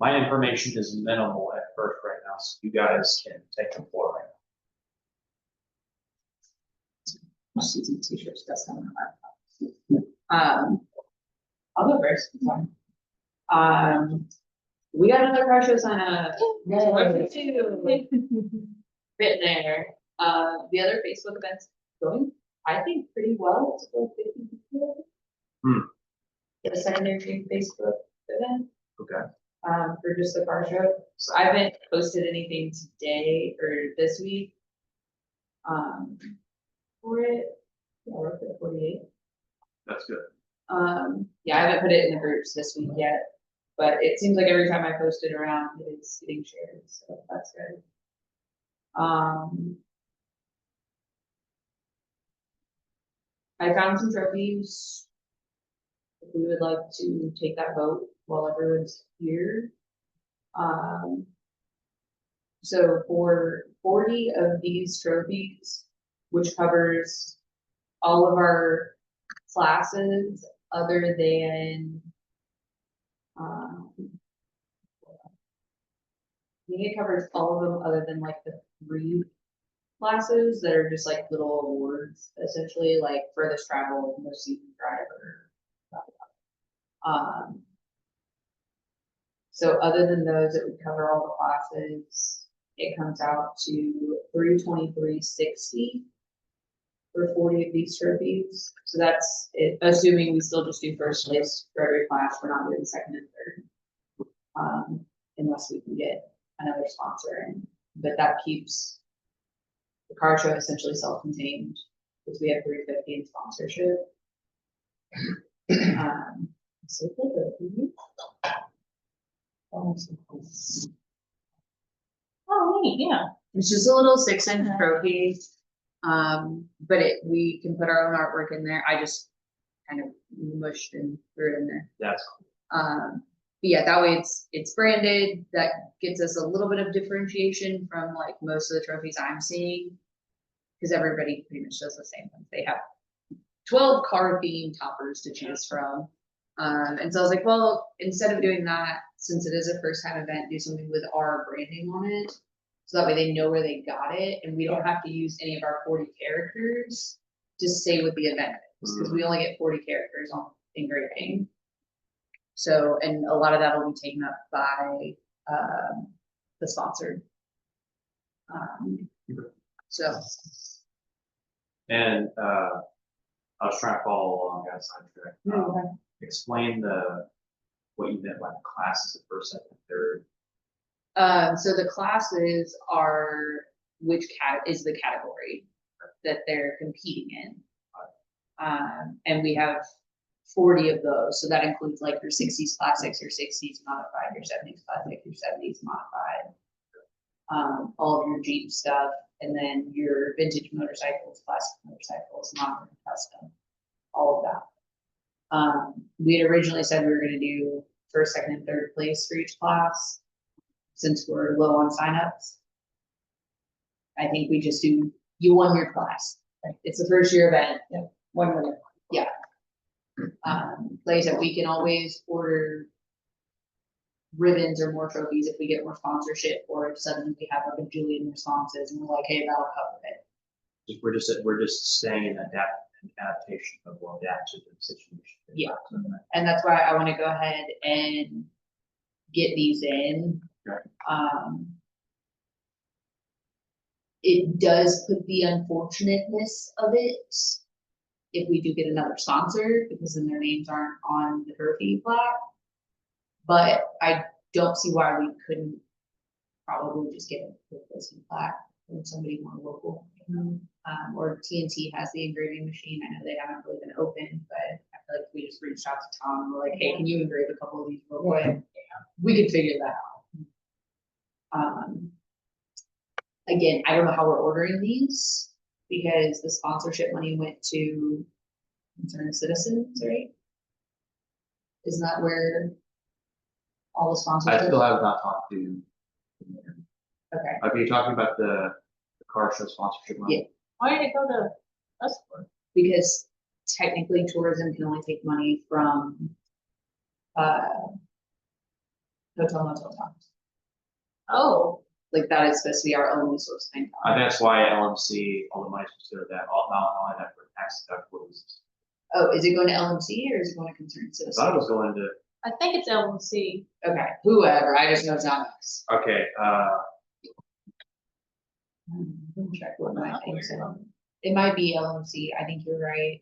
My information is minimal at first right now, so you guys can take the floor right CT t-shirts, that's not I'll go first. it's fine. We got another car show sign up. Welcome to Written there. The other Facebook events going, I think, pretty well. It's about 50 people. The secondary Facebook event. Okay. For just the car show. So I haven't posted anything today or this week. For it. Yeah, we're at 48. That's good. Yeah, I haven't put it in the groups this week yet, but it seems like every time I post it around, it's getting shared, so that's good. I found some trophies. If we would like to take that vote while everyone's here. So for 40 of these trophies, which covers all of our classes other than, I think it covers all of them other than like the 3 classes that are just like little awards, essentially, like furthest travel, most seasoned driver. So other than those, it would cover all the classes. It comes out to $323.60 for 40 of these trophies. So that's it, assuming we still just do first place for every class. We're not doing second and third, unless we can get another sponsor in. But that keeps the car show essentially self-contained because we have 350 in sponsorship. So Oh, neat, yeah. it's just a little 6-inch trophy. But we can put our own artwork in there. I just kind of mushed and threw it in there. That's cool. But yeah, that way it's branded. That gets us a little bit of differentiation from like most of the trophies I'm seeing, because everybody pretty much does the same thing. They have 12 car themed toppers to choose from. And so I was like, well, instead of doing that, since it is a first time event, do something with our branding on it. So that way they know where they got it, and we don't have to use any of our 40 characters to say what the event is, because we only get 40 characters on engraving. So, and a lot of that will be taken up by the sponsor. So. And I was trying to follow along, guys. Okay. Explain what you meant by the classes at first, second, third. So the classes are which is the category that they're competing in. And we have 40 of those. So that includes like your 60s classics, your 60s modified, your 70s classic, your 70s modified, all of your Jeep stuff, and then your vintage motorcycles, classic motorcycles, modern, custom, all of that. We had originally said we were going to do first, second, and third place for each class. Since we're low on signups, I think we just do, you won your class. It's the first year event. Yeah. 1 minute. Yeah. Like I said, we can always order ribbons or more trophies if we get more sponsorship, or if suddenly we have a bajillion responses and we're like, hey, that'll cover it. We're just staying in adaptation of what adapt to the situation. Yeah. And that's why I want to go ahead and get these in. Right. It does put the unfortunateness of it if we do get another sponsor, because then their names aren't on the trophy plaque. But I don't see why we couldn't probably just get a replacement plaque from somebody more local. Or TNT has the engraving machine. I know they haven't really been open, but I feel like we just reached out to Tom and we're like, hey, can you engrave a couple of these real quick? Yeah. We could figure that out. Again, I don't know how we're ordering these because the sponsorship money went to concerned citizens, right? Isn't that where all the sponsors? I still have not talked to. Okay. Are you talking about the car show sponsorship money? Yeah. Why did it go to us for? Because technically tourism can only take money from Hotel motel times. Oh, Like that is supposed to be our only source of income. That's why LMC, all the money's considered that, not only that for tax deductibles. Oh, is it going to LMC or is it going to concerned I citizens? thought it was going to, I think it's LMC. Okay, whoever, I just know it's not us. okay, Let me check what my thing said. It might be LMC, I think you're right.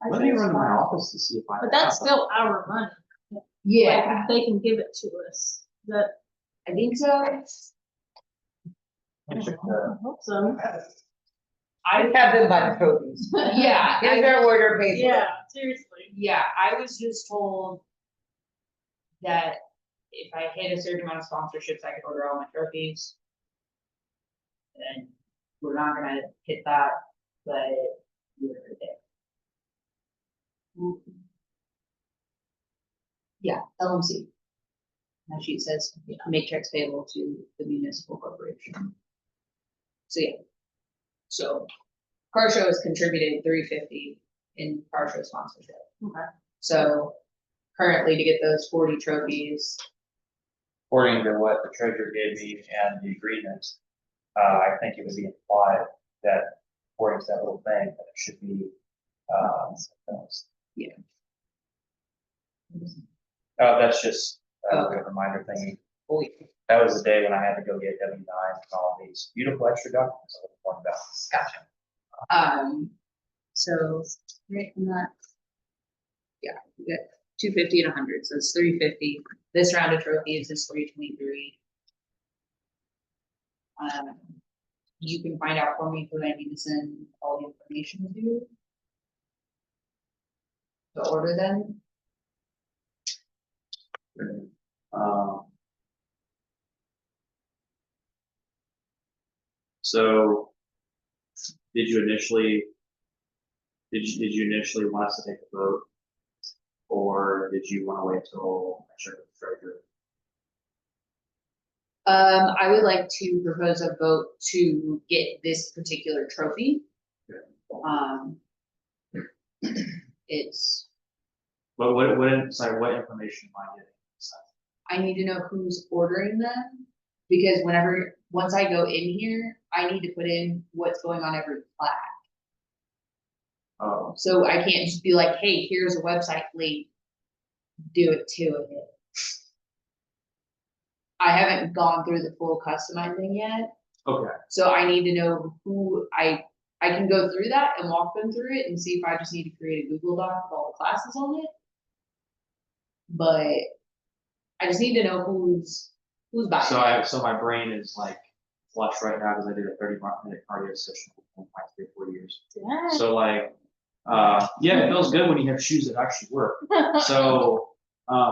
let me run to my office to see if I. But that's still our money. Yeah, Like, they can give it to us. That, I think so. I hope so. I have them by the trophies. Yeah, Here's their order paper. Yeah, seriously. yeah, I was just told that if I hit a certain amount of sponsorships, I could order all my trophies. And we're not gonna hit that, but we're there. Yeah, LMC. Now she says, make checks payable to the municipal corporation. So yeah. So, car show has contributed $350 in car show sponsorship. Okay. So currently to get those 40 trophies, According to what the treasurer gave me and the agreement, I think it would be implied that according to that little thing, that it should be, that's just a reminder thing. That was the day when I had to go get W-9 and all these beautiful extra documents. I was wondering about. Gotcha. So right from that. Yeah, we got 250 and 100, so it's 350. This round of trophies is 323. You can find out for me who I need to send all the information to order them. So, did you initially want us to take a vote? Or did you want to wait till I check with the treasurer? I would like to propose a vote to get this particular trophy. It's, Sorry, what information am I getting? I need to know who's ordering them, because once I go in here, I need to put in what's going on every plaque. Oh, So I can't just be like, hey, here's a website link, do it to it. I haven't gone through the full customizing yet, okay, so I need to know who I can go through that and walk them through it and see if I just need to create a Google Doc with all the classes on it. But I just need to know who's buying it. so my brain is like flush right now because I did a 30-minute cardio session for like 3 or 4 years. Yeah. So like, yeah, it feels good when you have shoes that actually work. So,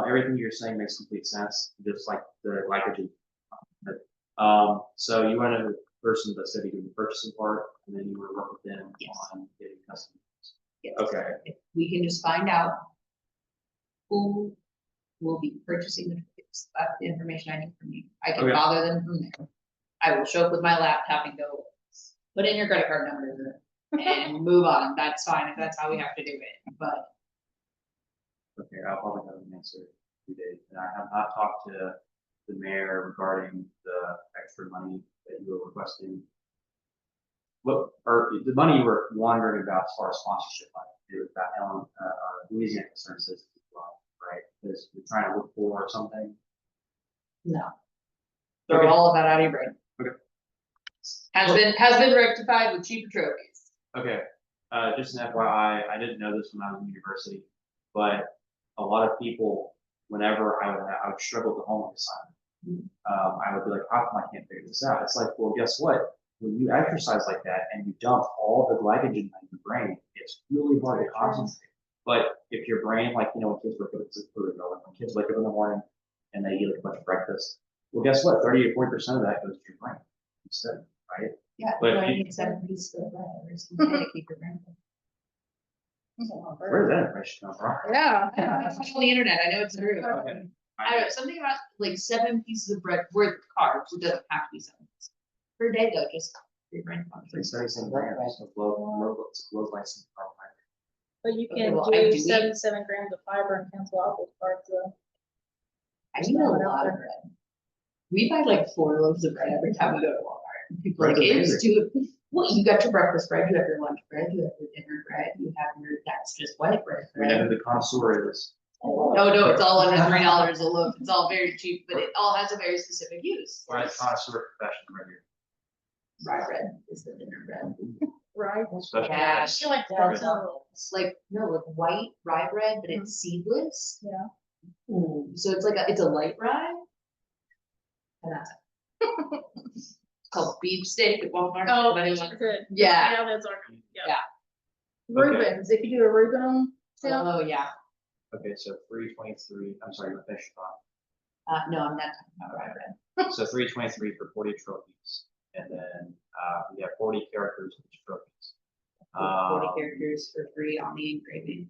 everything you're saying makes complete sense, just like the glycogen. So you want a person that said you do the purchasing part, and then you want to work with them Yes. on getting customers. Yes. Okay, If we can just find out who will be purchasing the tickets, that's the information I need from you. I can Okay. bother them from there. I will show up with my laptop and go, put in your credit card number and move on. That's fine if that's how we have to do it, but okay, I'll probably have an answer today. And I have not talked to the mayor regarding the extra money that you were requesting. Or the money you were wondering about as far as sponsorship money, it was about Louisiana Concerned Citizens as well, right? Because we're trying to look for something. no. Throw Okay. all of that out of your brain. Okay. Has been rectified with cheaper trophies. Okay, just an FYI, I didn't know this when I was in university, but a lot of people, whenever I would struggle with the homework assignment, I would be like, how come I can't figure this out? It's like, well, guess what? When you exercise like that and you dump all the glycogen in your brain, it's really hard to concentrate. But if your brain, like, you know, when kids wake up, when kids wake up in the morning and they eat like a bunch of breakfast, well, guess what? 30 to 40% of that goes to your brain instead, right? Yeah, But but I you- need 7 pieces of bread or something to keep your brain. Where did that information come from? Yeah. It's on the internet, I know it's true. Okay. I don't know, something about like 7 pieces of bread worth of carbs, it doesn't have to be 7 pieces. Per day though, just for your brain function. They say some grams of low glycemic carbohydrate. But you Okay, can well, I do do eat- 77 grams of fiber and cancel out those carbs though. I eat a lot of bread. We buy like 4 loaves of bread every time we go to Walmart. And people are like, Bread's it's too, well, you got your breakfast bread, you have your lunch bread, you have your dinner bread, you have your, that's just white bread. We know who the connoisseur is. Oh, no, it's all under $3 a loaf. It's all very cheap, but it all has a very specific use. We're at connoisseur profession right here. Rye bread is the dinner bread. Right? Special. Yeah. I feel like Yeah. that's It's like, no, like white rye bread, but it's seedless. yeah. So it's like it's a light rye. And that's it. It's called beef steak at Walmart. Oh, If anyone- good. Yeah. Yeah, that's our, yeah. Yeah. Okay. Reubens, if you do a Reuben on sale, Oh, yeah. Okay, so 323, I'm sorry, you finished off. No, I'm not talking about rye bread. So 323 for 40 trophies. And then, we have 40 characters with each trophies. 40 characters for free on the engraving.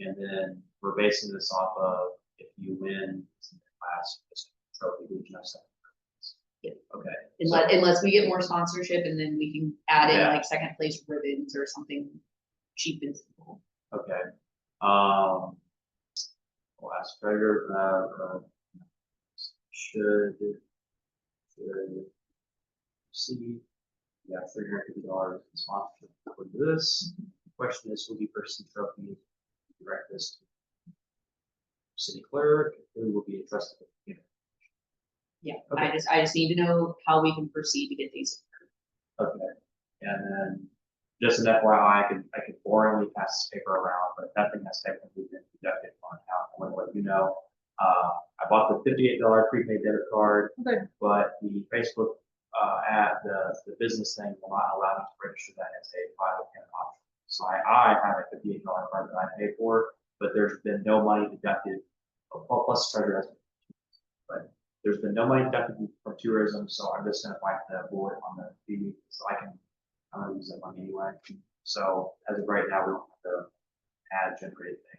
And then we're basing this off of if you win the class trophy, we can have second. Yep. Okay. Unless we get more sponsorship and then we can add in Yeah. like second place ribbons or something cheap and simple. Okay. Last treasure, should see, yeah, $350 in sponsorship for this. Question is, will be person trophy, direct this to city clerk, who will be entrusted with the Yeah, Okay. I just need to know how we can proceed to get these. Okay, and then just an FYI, I could boringly pass this paper around, but nothing has technically been deducted on account. I want to let you know. I bought the $58 prepaid debit card, okay, but the Facebook ad, the business thing will not allow me to register that as a 501 option. So I have a $58 card that I pay for, but there's been no money deducted. Plus treasure has been, but there's been no money deducted from tourism, so I'm just gonna fight the board on the fee, so I'm gonna use that money anyway. So as of right now, we don't have to ad generate things.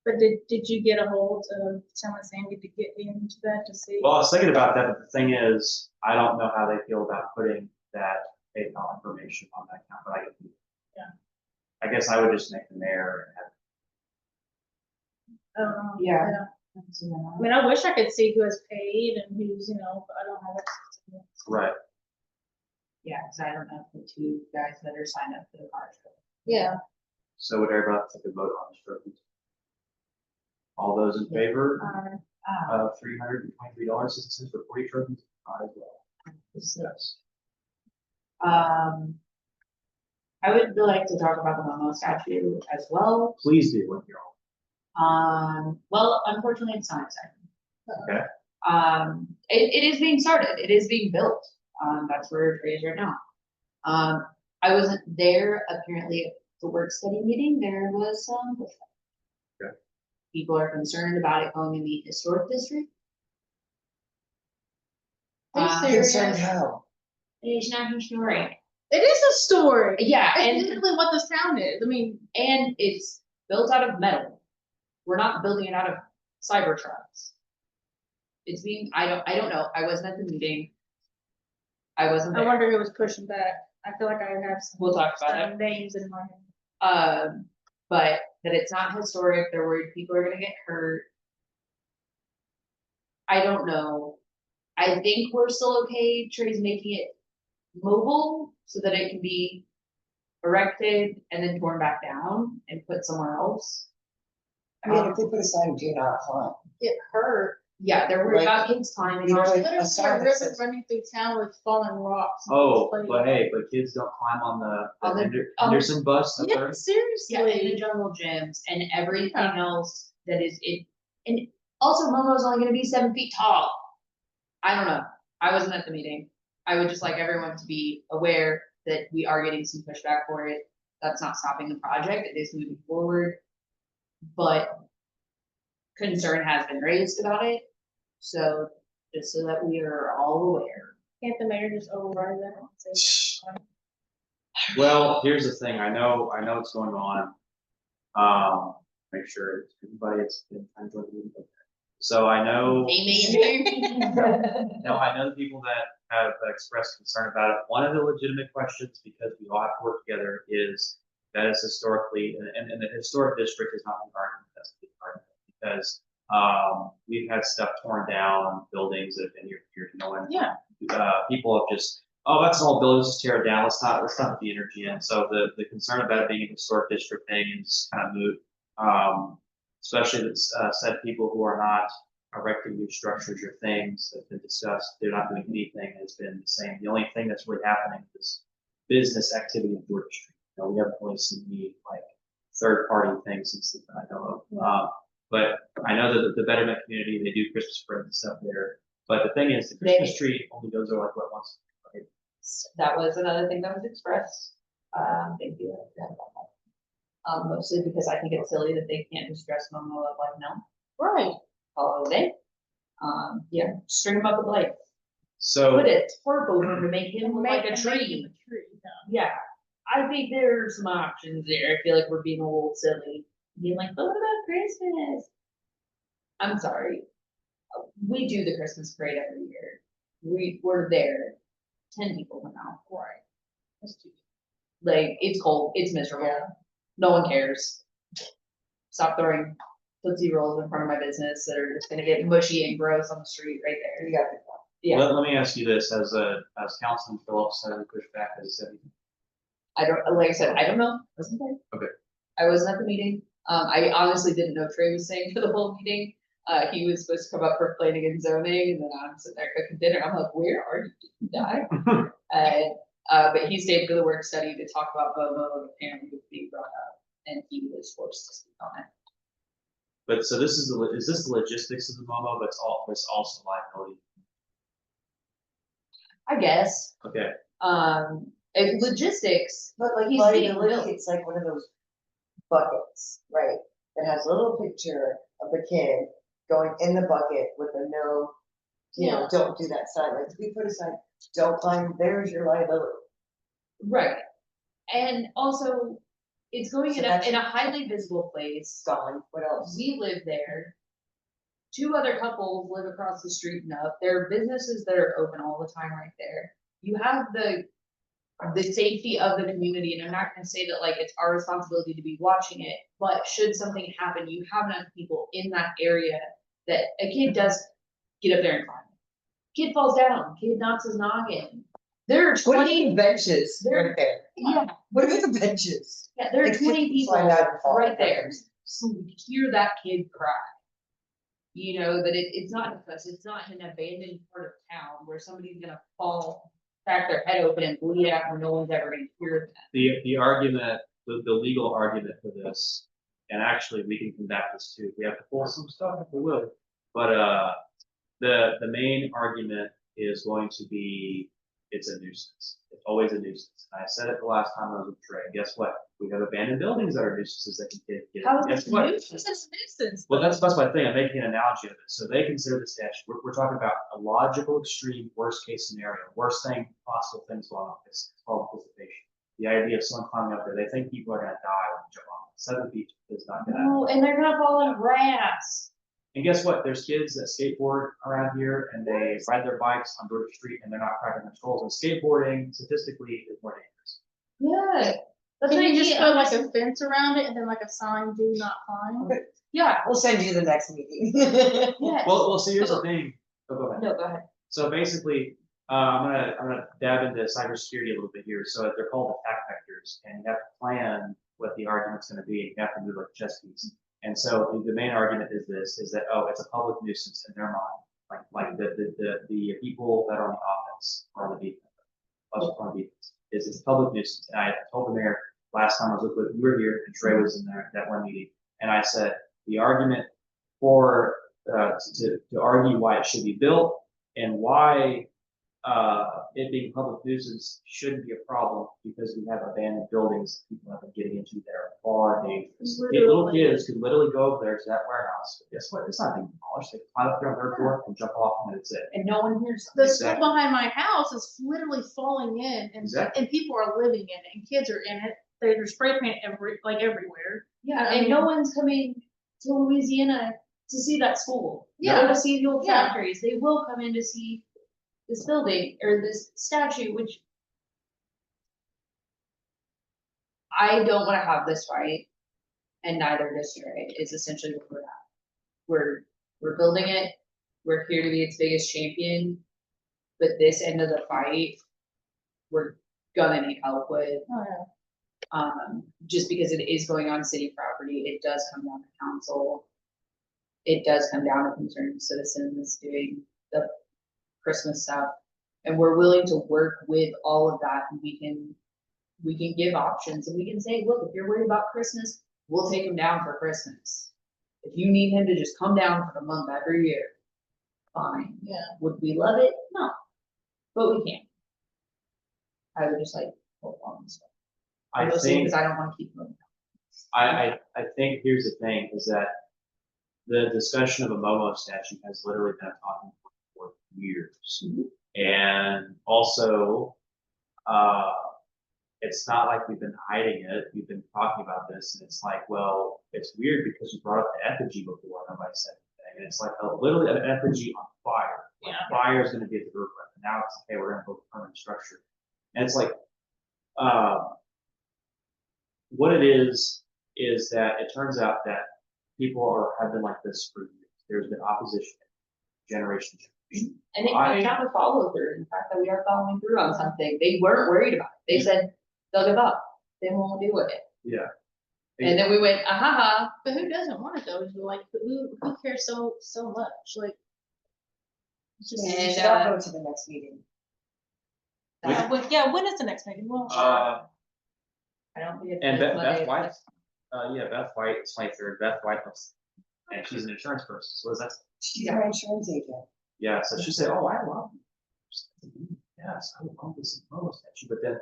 but did you get a hold of telling Sandy to get into that to see? Well, I was thinking about that, but the thing is, I don't know how they feel about putting that PayPal information on that account, but I can. Yeah. I guess I would just make the mayor and have. I don't know. Yeah. I mean, I wish I could see who has paid and who's, but I don't have access to it. Right. Yeah, because I don't know the 2 guys that are signed up for the card. Yeah, So would everybody take a vote on this trophy? All those in favor of $323.60 for 40 trophies? Aye as well. Yes. I would like to talk about the Momo statue as well. Please do when you're on. Well, unfortunately, it's not exciting. Okay. It is being started. It is being built. That's where Trey is right now. I wasn't there. Apparently, at the work study meeting, there was some pushback. Okay. People are concerned about it going in the historic district. Are you serious? Concerned how? It's not historic. it is a story. Yeah, It's and literally what this town is. I mean, it's built out of metal. We're not building it out of Cybertrucks. It's being, I don't know, I wasn't at the meeting. I wasn't I there. wonder who was pushing back. I feel like I have some, We'll talk about it. some names in my head. But that it's not historic, they're worried people are gonna get hurt. I don't know. I think we're still okay, Trey's making it mobile so that it can be erected and then torn back down and put somewhere else. I mean, if they put a sign, do not climb. It hurt. Yeah, they're worried Like, about kids climbing you know, on like- it. Literally, sign a that river says- running through town with falling rocks. and Oh, plates. but hey, but kids don't climb on the On the- Henderson bus. up Yeah, there? Yeah, and the seriously. jungle gyms and everything Yeah. else that is it. And also Momo's only gonna be 7 feet tall. I don't know. I wasn't at the meeting. I would just like everyone to be aware that we are getting some pushback for it. That's not stopping the project. It is moving forward. But concern has been raised about it. So just so that we are all aware. Can't the mayor just override that and say? Well, here's the thing, I know what's going on. Make sure everybody has been kind of joining. So I know, no, I know the people that have expressed concern about it. One of the legitimate questions, because we all have to work together, is that is historically, and the historic district is not the argument, that's the argument, because, we've had stuff torn down, buildings that have been here, knowing, Yeah. people have just, oh, that's an old building, let's just tear it down, let's not put the energy in, so the concern about it being a historic district thing is kind of moot. Especially that, said people who are not erecting new structures or things that have been discussed, they're not doing anything, it's been the same, the only thing that's really happening is business activity in Georgia Street. You know, we haven't really seen any like third party things since that I know of. But I know that the betterment community, they do Christmas parades and stuff there. But the thing is, the Christmas tree only goes over like what once. Right? That was another thing that was expressed. Thank you. Mostly because I think it's silly that they can't just dress Momo up like no, Right. holiday. Yeah, string them up with lights. So Put a tarp over him to make him look like a And tree. make him a tree, Yeah, I think there's some options there. I feel like we're being a little silly. Being like, but what about Christmas? I'm sorry. We do the Christmas parade every year. We're there. 10 people went out. Right. That's too. Like, it's cold, it's miserable. No one cares. Stop throwing Tootsie Rolls in front of my business that are just gonna get mushy and gross on the street right there. You got it. Yeah, let me ask you this, as Councilman Phillips said, push back as said, I don't, like I said, I don't know. Wasn't there? Okay. I wasn't at the meeting. I honestly didn't know Trey was staying for the whole meeting. He was supposed to come up for planning and zoning, and then I'm sitting there cooking dinner. I'm like, where are you? Did you die? And, but he stayed for the work study to talk about Momo, and apparently was being brought up, and he was forced to speak on it. But so this is this the logistics of the Momo, but it's also liability. I guess. Okay. And logistics, But like He's being liability, built. it's like one of those buckets, right? That has a little picture of the kid going in the bucket with a no, you know, Yeah. don't do that sign. Like, if we put a sign, don't climb, there's your liability. right. And also, it's going So in that's- in a highly visible place. It's gone, what else? We live there. 2 other couples live across the street enough. There are businesses that are open all the time right there. You have the safety of the community, and I'm not gonna say that like it's our responsibility to be watching it, but should something happen, you have enough people in that area that a kid does get up there and climb. Kid falls down, kid knocks his noggin. There are What do you 20, mean benches There- right there? yeah, What are the benches? yeah, there are Like, 20 kids people slide out and fall. right there. So we hear that kid cry. You know, that it's not because it's not an abandoned part of town where somebody's gonna fall, crack their head open and bleed out where no one's ever gonna hear that. The argument, the legal argument for this, and actually we can combat this too, if we have to pull some stuff, we will. But, the main argument is going to be, it's a nuisance. It's always a nuisance. And I said it the last time I was with Trey. Guess what? We have abandoned buildings that are nuisances that can get. How is Guess this what? nuisance? It's a nuisance. Well, that's my thing. I'm making an analogy of it. So they consider the statute. We're talking about a logical, extreme, worst case scenario, worst thing, possible things going on. It's called anticipation. The idea of someone climbing up there, they think people are gonna die when they jump on it. 7 feet is not gonna. No, and they're gonna fall in grass. And guess what? There's kids that skateboard around here and they ride their bikes on Georgia Street and they're not cracking their skulls. And skateboarding statistically is more dangerous. Yeah. That's Can what you I just mean. put like a fence around it and then like a sign, do not climb? Okay. Yeah, We'll send you to the next meeting. yeah. Well, see, here's the thing. Oh, go ahead. No, go ahead. So basically, I'm gonna dab into cybersecurity a little bit here. So they're called attack vectors, and you have to plan what the argument's gonna be, and you have to move like chess pieces. And so the main argument is this: is that oh, it's a public nuisance in their mind, like the people that are on the offense or on the defense, us on the defense, is it's a public nuisance. And I told the mayor last time I was with you were here, and Trey was in there that one meeting, and I said the argument for to argue why it should be built and why it being public nuisance shouldn't be a problem because we have abandoned buildings that people have been getting into that are far dangerous. Little Literally. kids could literally go over there to that warehouse. Guess what? It's not being demolished. They can climb up there on their floor and jump off, and that's it. And no one hears The them. school Exactly. behind my house is literally falling in Exactly. and people are living in it and kids are in it. There's spray paint everywhere. Yeah, I and no mean- one's coming to Louisiana to see that school. Yeah. Or to see the old Yeah. factories. They will come in to see this building or this statue, which I don't wanna have this fight, and neither does Trey, is essentially what we're at. We're building it, we're here to be its biggest champion, but this end of the fight, we're gonna need help with. Oh, yeah. Just because it is going on city property, it does come down to council. It does come down to concerned citizens doing the Christmas stuff. And we're willing to work with all of that, and we can give options, and we can say, look, if you're worried about Christmas, we'll take him down for Christmas. If you need him to just come down for a month every year, fine. Yeah. Would we love it? No, but we can't. I would just like, hold on this one. I Mostly think, because I don't wanna keep moving. I think here's the thing, is that the discussion of a Momo statute has literally been a talking point for years. And also, it's not like we've been hiding it, we've been talking about this, and it's like, well, it's weird because you brought up the effigy before, nobody said anything, and it's like, literally an effigy on fire. Like, Yeah. fire is gonna be at the roof, and now it's, okay, we're gonna build a permanent structure. And it's like, what it is that it turns out that people have been like this for years. There's been opposition, generation to generation. And it comes down to follow through, and the fact that we are following through on something, they weren't worried about it, they said, they'll give up, they won't do it. Yeah. And then we went, But who doesn't want it though? Is like, who cares so much? Like, it's just. And, We should all go to the next meeting. Yeah, when is the next meeting? Well, I don't think it's. And this Beth Monday. White, Beth White, it's my third, Beth White, and she's an insurance person, so is that, She's our insurance agent. yeah, so she said, oh, I love it. Yes, I would love this in Momo statute, but then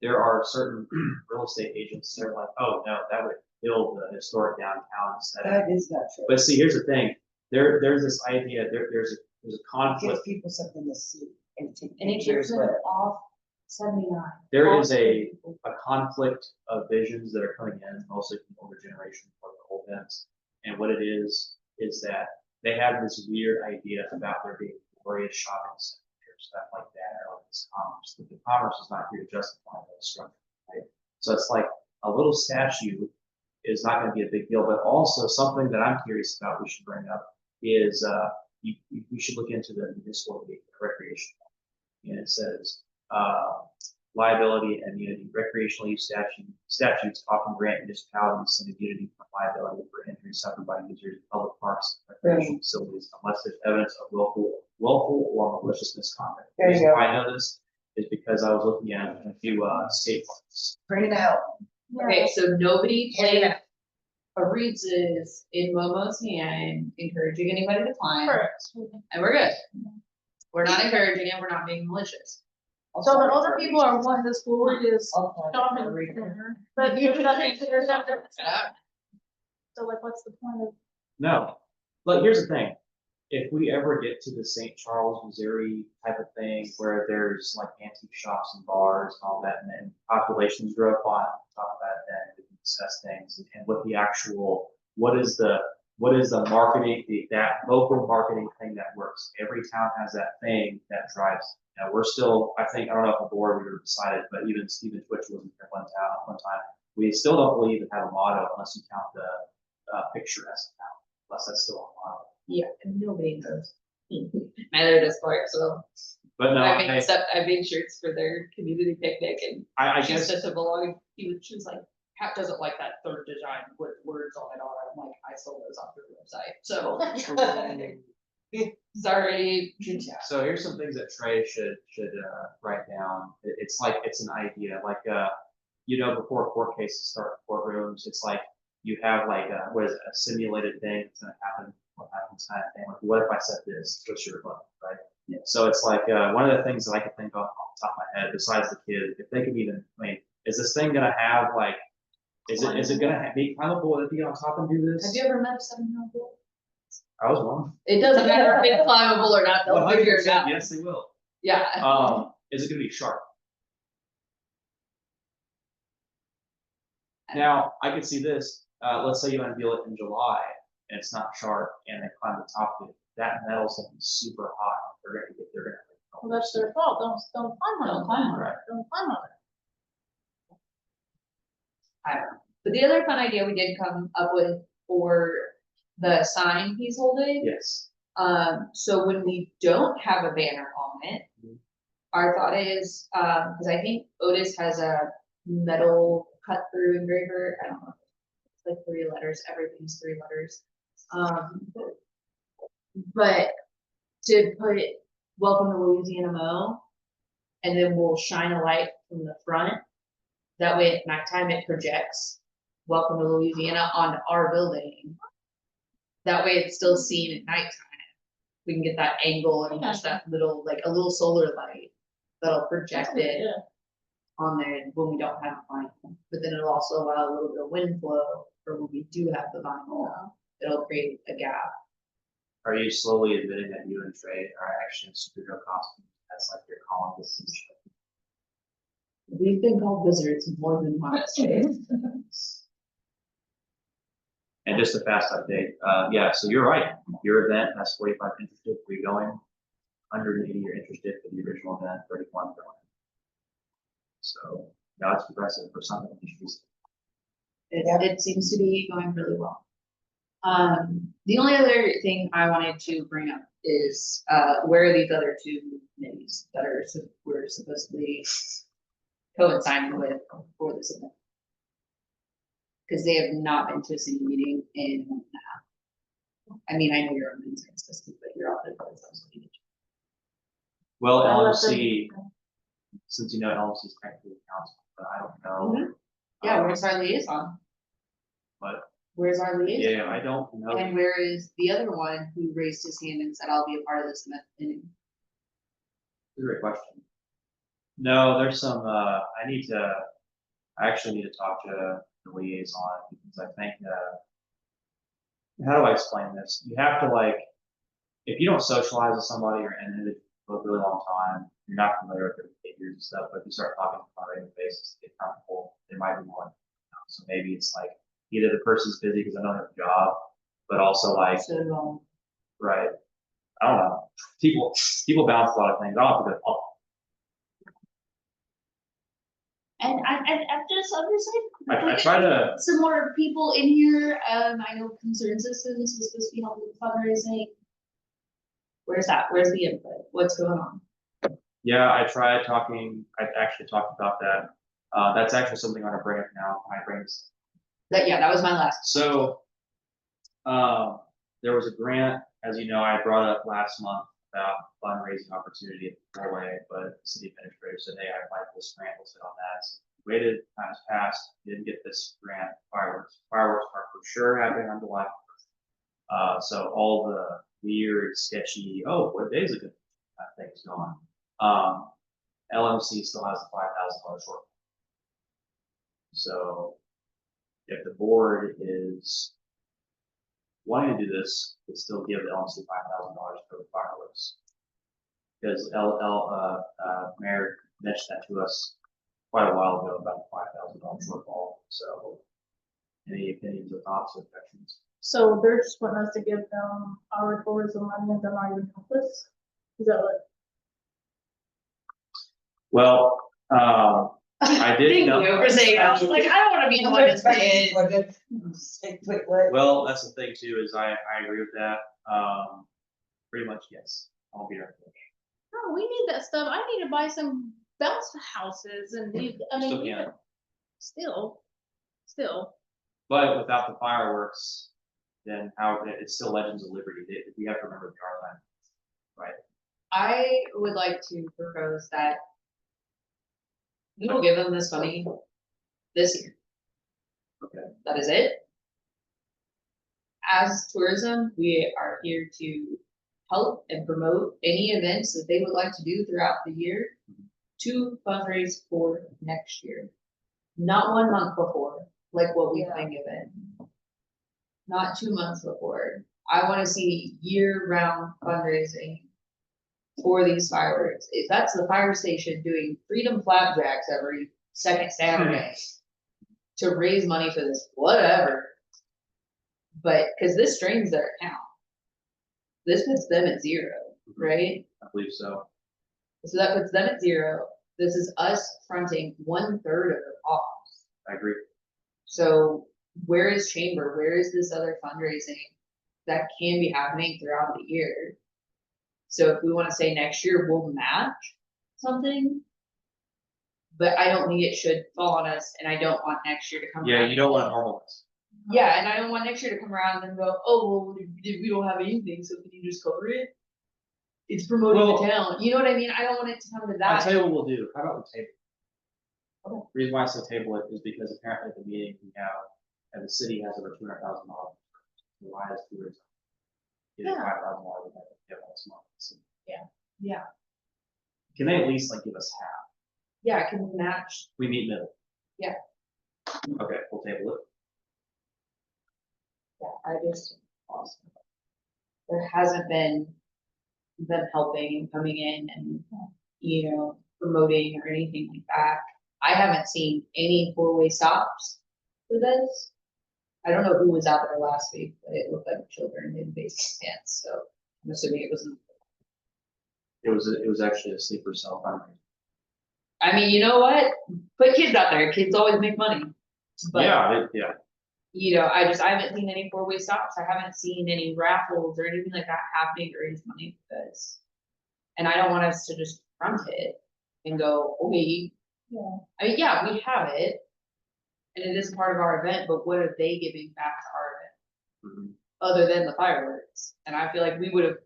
there are certain real estate agents that are like, oh, no, that would kill the historic downtown aesthetic. That is not true. But see, here's the thing, there's this idea, there's a It gives conflict, people something to see and take And it pictures gives them with. off 79. there is a conflict of visions that are coming in, mostly from the older generation or the old vets. And what it is that they have this weird idea about there being glorious shopping centers, stuff like that, or this commerce. But the commerce is not here to justify that structure, right? So it's like a little statue is not going to be a big deal, but also something that I'm curious about we should bring up is we should look into the municipal recreation. And it says, liability and immunity. Recreational use statutes often grant municipalities some immunity from liability for injuries suffered by users of public parks, recreational facilities, unless there's evidence of willful or malicious misconduct. The There you reason go. why I know this is because I was looking at a few state parks. Bring it out. Okay, so nobody Hand it played out. a wreaths is in Momo's hand, encouraging anybody to climb, correct. and we're good. We're not encouraging it, we're not being malicious. So the older people are wanting the school is I'll find it shopping, for a reason. but you're not there's nothing. So like, what's the point of? No, but here's the thing. If we ever get to the St. Charles, Missouri type of thing where there's like antique shops and bars and all that, and then populations grow up on, talk about it then, we can discuss things and what the actual, what is the marketing, that local marketing thing that works. Every town has that thing that drives. You know, we're still, I think, I don't know if the board we were decided, but even Stephen Twitch wasn't here one time. We still don't really even have a motto unless you count the picturesque town, unless that's still a motto. Yeah, and nobody knows. Neither does Clark, so But no, I made shirts for their community picnic, and I she guess, said to belong, she was like, Pat doesn't like that third design with words on it all, I'm like, I sold those off your website, so. Sorry. so here's some things that Trey should write down. It's like, it's an idea, like, before court cases start in courtrooms, it's like, you have like, what is it, a simulated thing that's gonna happen, what happens kind of thing, like, what if I said this, what's your vote, right? Yeah. So it's like, one of the things that I could think of off the top of my head, besides the kid, if they could even, is this thing gonna have like, is it gonna be climbable if you get on top and do Have this? you ever met a 7-year-old girl? I was wrong. It doesn't matter if it's climbable or not, they'll figure it 100%, out. yes, they will. Yeah. Is it gonna be sharp? Now, I could see this, let's say you unveil it in July, and it's not sharp, and they climb the top of it, that metal's gonna be super hot, they're gonna. Well, that's their fault. Don't climb on it. Don't climb on it. Don't climb on it. I don't know. But the other fun idea we did come up with for the sign he's holding, Yes. so when we don't have a banner on it, Mhm. our thought is, cause I think Otis has a metal cut through engraver, I don't know. It's like 3 letters, everything's 3 letters. But to put welcome to Louisiana Mo, and then we'll shine a light from the front. That way at nighttime it projects welcome to Louisiana on our building. That way it's still seen at nighttime. We can get that angle and just that little, like a little solar light that'll project it Yeah. on there when we don't have vinyl. But then it'll also allow a little bit of wind flow for when we do have the vinyl. It'll create a gap. Are you slowly admitting that you and Trey are actually in superhero costumes? That's like your calling this show. We've been called wizards more than once. And just a fast update, yeah, so you're right, your event has 45 interested, where you going? 180 are interested for the original event, 31 going. So, yeah, it's progressive for some industries. It seems to be going really well. The only other thing I wanted to bring up is, where are these other 2 committees that are, we're supposedly coinciding with for this event? Cause they have not been to a single meeting in, I mean, I know you're on the insurance system, but you're off the. Well, I love LMC, since you know LMC is technically council, but I don't know. Yeah, where's our liaison? But, Where's our liaison? yeah, I don't know. And where is the other one who raised his hand and said, I'll be a part of this event? Great question. No, there's some, I actually need to talk to the liaison, because I think, how do I explain this? You have to like, if you don't socialize with somebody or and it for a really long time, you're not familiar with their behaviors and stuff, but if you start talking to them on a regular basis, they get comfortable, they might be more. So maybe it's like, either the person's busy because I don't have a job, but also like, So, right, I don't know, people bounce a lot of things, I don't have to go, oh, And I'm just like. I try to, Some more people in here, I know Concerned Citizens was supposed to be helping with fundraising. where's that? Where's the input? What's going on? yeah, I tried talking, I actually talked about that. That's actually something I'm gonna bring up now, when I bring this. That was my last. So, there was a grant, as you know, I brought up last month about fundraising opportunity at the doorway, but the city administrator said, hey, I applied for this grant, we'll sit on that. So waited, times passed, didn't get this grant, fireworks. Fireworks are for sure happening on July 1st. So all the weird, sketchy, oh, what day is a good things going on. LMC still has the $5,000 short. So if the board is wanting to do this, could still give the LMC $5,000 for the fireworks. Because Mayor mentioned that to us quite a while ago about the $5,000 shortfall. So, any opinions or thoughts or objections? So they're just wanting us to give them our tourism money and they're not even help us? Is that what? Well, I did Thank know. you for saying that. I was like, I don't wanna be the one that's paying. Well, that's the thing too, is I agree with that. Pretty much, yes. I'll be there. No, we need that stuff. I need to buy some bounce houses and need, I mean, Still we can. could- still. But without the fireworks, then how, it's still Legends of Liberty. We have to remember the our time. Right? I would like to propose that we will give them this money this year. Okay. That is it. As tourism, we are here to help and promote any events that they would like to do throughout the year to fundraise for next year. Not 1 month before, like what we've been given. Not 2 months before. I wanna see year-round fundraising for these fireworks. If that's the fire station doing freedom flapjacks every second Saturday to raise money for this, whatever. But, cause this strains their account. This puts them at 0, right? I believe so. So that puts them at 0. This is us fronting 1/3 of the cost. I agree. So where is chamber? Where is this other fundraising that can be happening throughout the year? So if we wanna say next year we'll match something. But I don't think it should fall on us, and I don't want next year to come Yeah, around. you don't want to normalize. Yeah, and I don't want next year to come around and go, oh, well, we don't have anything, so can you just cover it? It's promoting Well- the town, you know what I mean? I don't want it to come to I'll that. tell you what we'll do. How about we table? Okay. The reason why I say table it is because apparently at the meeting we have, and the city has over $200,000. Why is tourism? Getting Yeah. $5,000 we have to give us money. So Yeah, can they at least like give us half? yeah, I can match, We meet middle. Yeah. Okay, we'll table it. yeah, I just, awesome. There hasn't been them helping and coming in and, you know, promoting or anything like that. I haven't seen any four-way stops for this. I don't know who was out there last week, but it looked like children in basic stance, so I'm assuming it was. It was actually a sleeper cell fundraiser. I mean, you know what? Put kids out there. Kids always make money. But, Yeah. you know, I haven't seen any four-way stops. I haven't seen any raffles or anything like that happening to raise money for this. And I don't want us to just front it and go, okay. Yeah. I mean, yeah, we have it. And it is part of our event, but what are they giving back to our event? Mhm. Other than the fireworks? And I feel like we would have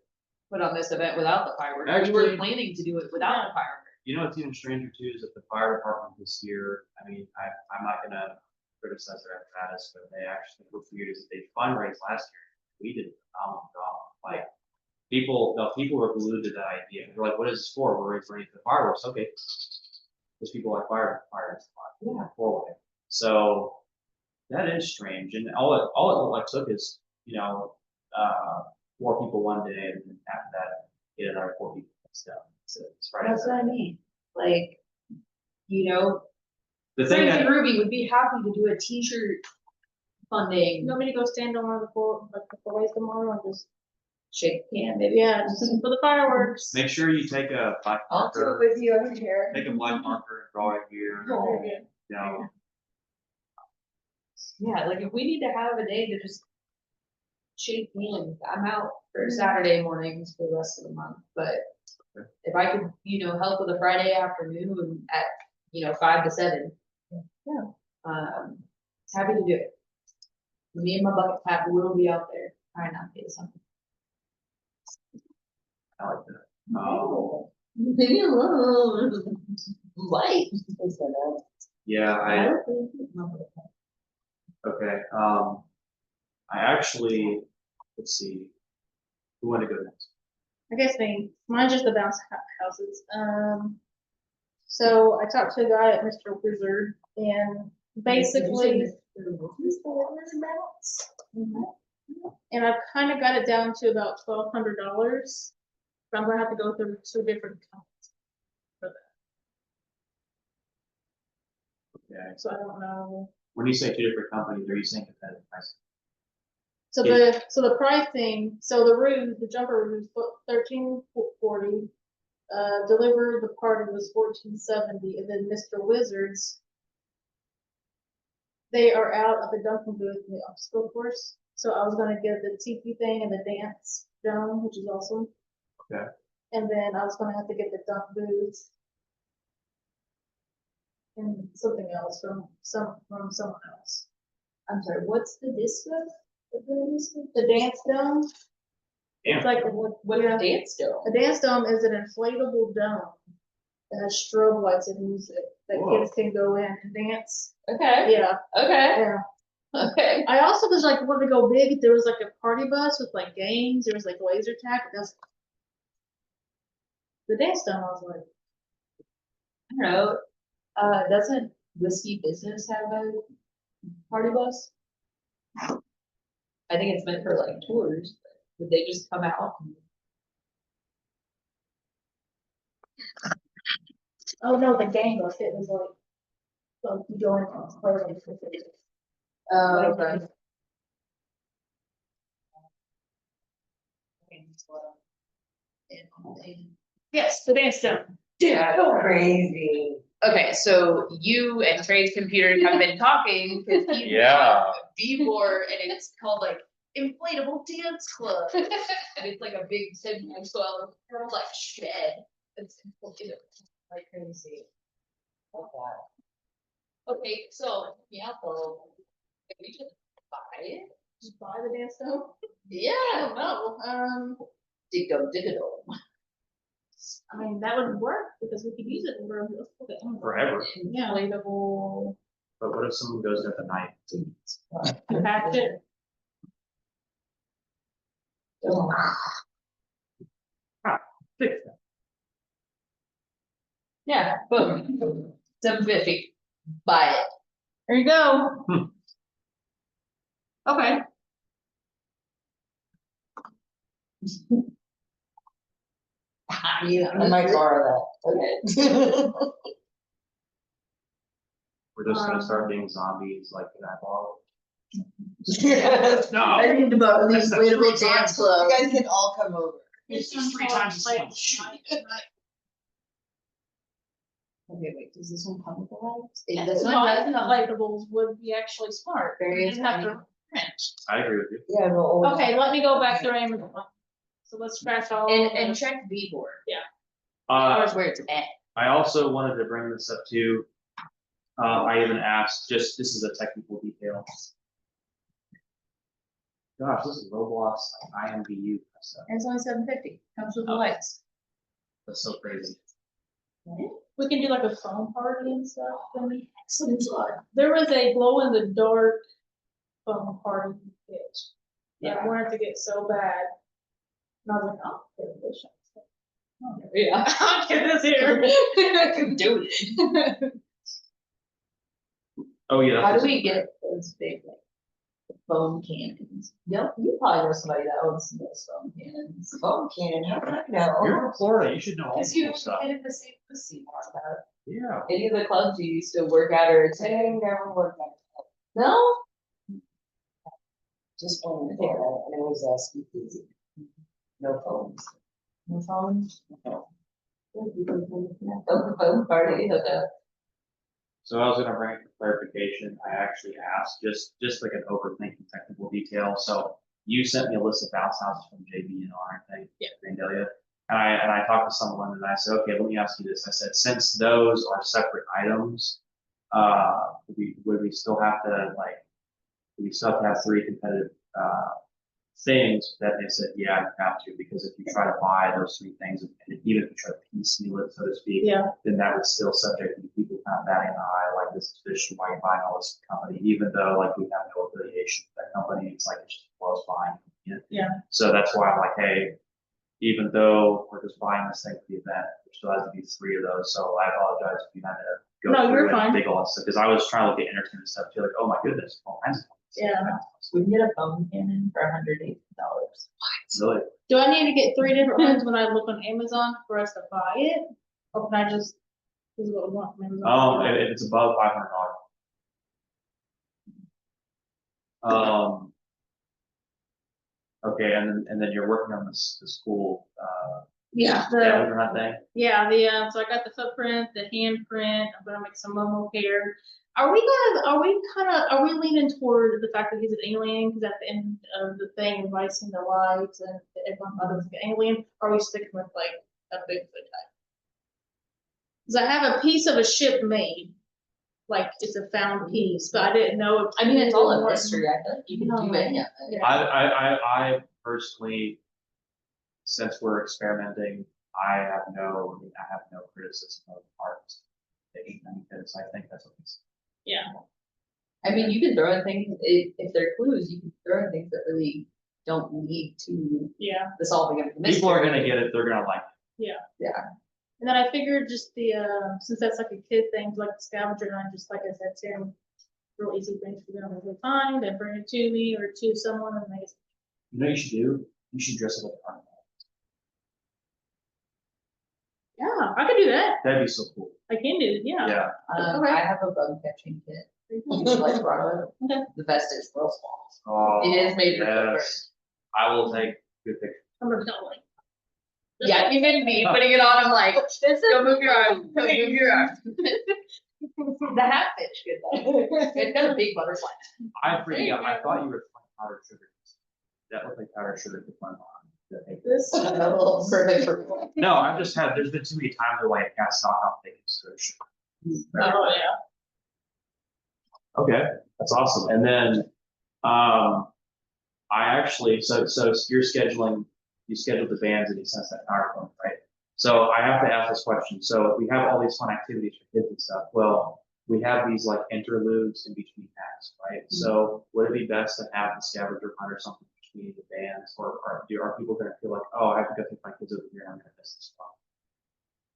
put on this event without the fireworks. We Actually- were planning to do it without the fireworks. You know what's even stranger too is that the fire department this year, I mean, I'm not gonna criticize their apparatus, but they actually, what we is that they fundraised last year. We did a phenomenal job. Like, people were glued to that idea. They're like, what is this for? We're raising money for the fireworks. Okay. Because people like fire. Yeah. Forward. So that is strange. And all it took is, you know, 4 people one day and then after that, get another 4 people next day. So it's right. That's what I mean, like, you know, The thing Frank that, and Ruby would be happy to do a t-shirt funding, You want me to go stand on one of the four, like the four-ways tomorrow and just, shake hand, maybe. yeah, just for the fireworks. make sure you take a black I'll do it marker, with you over here. take a black marker and draw it here. Very good. You know, Yeah, like if we need to have a day to just shake hands, I'm out for Saturday mornings for the rest of the month, but if I could, you know, help with a Friday afternoon at, you know, 5 to 7. Yeah. Happy to do it. Me and my bucket hat will be out there, trying not to get something. I like that. Leave alone. Light. Yeah, okay, I actually, let's see, who wanted to go next? I guess mine's just the bounce houses. So I talked to a guy at Mr. Wizard and basically, and I've kind of got it down to about $1,200. But I'm gonna have to go through 2 different accounts for that. Okay, So I don't know. when you say 2 different companies, are you saying competitive pricing? So the pricing, so the roof, the jumper roof was $13.40. Deliver the party was $14.70, and then Mr. Wizards, they are out of the Duncan booth in the obstacle course. So I was gonna get the tiki thing and the dance dome, which is awesome. Okay. And then I was gonna have to get the dunk booth. And something else from someone else. I'm sorry, what's the disco? The dance dome, Yeah. it's like, What yeah. dance do? A dance dome is an inflatable dome that has strobe lights and music that Whoa. kids can go in and dance. Okay, Yeah, okay, yeah. okay. I also was like, wanted to go big. There was like a party bus with like games. There was like laser tag. That's the dance dome. I was like, I don't know, doesn't Whiskey Business have a party bus? I think it's meant for like tours, would they just come out? oh no, the gang bus. It was like you go in and play like with it. Okay. Yes, the dance dome. Yeah, So crazy. Okay, so you and Trey's computer have been talking because you Yeah. have V4 and it's called like inflatable dance club. And it's like a big 7x12 like shed. It's inflatable. Like crazy. Love that. Okay, so yeah, so if we just buy it. Just buy the dance stone? I Yeah. don't know, Diggo. I mean, that would work, because we could use it for. Forever. Yeah. Inflatable. But what if someone goes there at night? Patch it. Fix that. Yeah, boom. 750. Buy it. There you go. Hmm. Okay. I might borrow that. We're just gonna start being zombies like in that ball. Yes. No. I need to borrow the That's inflatable three dance times. club. You guys can all come over. It's just 3 times as Like, small. Okay, wait, does this one come with the lights? Yeah, This the one doesn't have lights. inflatables would be actually smart. Very You just have to tiny. print. I agree with you. Yeah, well. Okay, let me go back to Amazon. So let's scratch all. And the- check V board. Uh, Ours where it's at. I also wanted to bring this up too. I even asked, this is a technical detail. Gosh, this is Roblox, like IMVU stuff. And it's only 750. Comes with the lights. That's so crazy. We can do like a phone party and stuff. Then. There was a glow in the dark phone party kit. I wanted to get so bad. And I was like, oh, okay, this shit. Yeah. I'll get this here. I can do it. Oh, yeah. How that's do we get those big like foam cannons? Yep, you probably know somebody that owns those foam cannons. Phone cannon, how can I know? You're in Florida, you should know all Cause this you cool stuff. did the same pussy more about Yeah. any of the clubs you used to work at or I attend. never worked on it. No? Just one in Florida, and it was speakeasy. No phones. No phones? No. Phone party, okay. So I was gonna bring it for clarification, I actually asked, just like an overthinking technical detail, so you sent me a list of bounce houses from JB and R, I think. Yeah. Vandalia. And I talked to someone and I said, okay, let me ask you this, I said, since those are separate items, would we still have to like, do we still have to have 3 competitive, things that they said, yeah, you have to, because if you try to buy those 3 things, and even if you try to piecemeal it, so to speak, Yeah. then that would still subject to people kind of batting an eye, like this is fish, why are you buying all this company, even though like we have no affiliation with that company, it's like it's just close buying. Yeah. So that's why I'm like, hey, even though we're just buying this thing for the event, there still has to be 3 of those, so I apologize if you had to go No, you're through fine. and dig all that stuff, because I was trying to look at entertainment stuff too, like, oh my goodness, all kinds of. Yeah. We can get a foam cannon for $180. Really? Do I need to get 3 different ones when I look on Amazon for us to buy it? Or can I just, this is what we want from Amazon? If it's above $500. Okay, and then you're working on the school, Yeah, scavenger hunt thing? so I got the footprint, the handprint, I'm gonna make some Momo hair. Are we leaning toward the fact that he's an alien? Cause at the end of the thing, everybody's seen the lights and everyone thought it was an alien. Are we sticking with like a Bigfoot type? Cause I have a piece of a ship made, like it's a found piece, but I didn't know. If I mean, it's all a more- mystery. I feel like you can do any of it. Yeah. I personally, since we're experimenting, I have no criticism of art. Because I think that's what it's. Yeah. I mean, you can throw in things, if they're clues, you can throw in things that really don't lead to Yeah. the solving of the mystery. People are gonna get it, they're gonna like it. Yeah. And then I figured just the, since that's like a kid thing, like the scavenger hunt, just like I said, Tim, real easy things for them to find and bring it to me or to someone and they. You know what you should do? You should dress up like a carnival. Yeah, I could do that. That'd be so cool. I can do it, yeah. Yeah. Okay. I have a bug catching kit. Like borrow it. Okay. The vest is real small. Oh, It is made for yes. I will take good pictures. I'm gonna tell like, Yeah, even me putting it on, I'm like, go move your arm, go move your arm. The hat fits good though. It's got a big butterfly. I forgot, I thought you were playing powdered sugar. That looked like powdered sugar to my mom. This. Perfect for. No, I've just had, there's been too many times where like I got stock off baking soda sugar. Oh, yeah. Okay, that's awesome. And then, I actually, so you're scheduling, you scheduled the bands and you sent that PowerPoint, right? So I have to ask this question. So we have all these fun activities for kids and stuff. Well, we have these like interludes in between acts, right? So would it be best to have the scavenger hunt or something between the bands, or are people gonna feel like, oh, I have to go take my kids over here and I'm gonna miss this spot?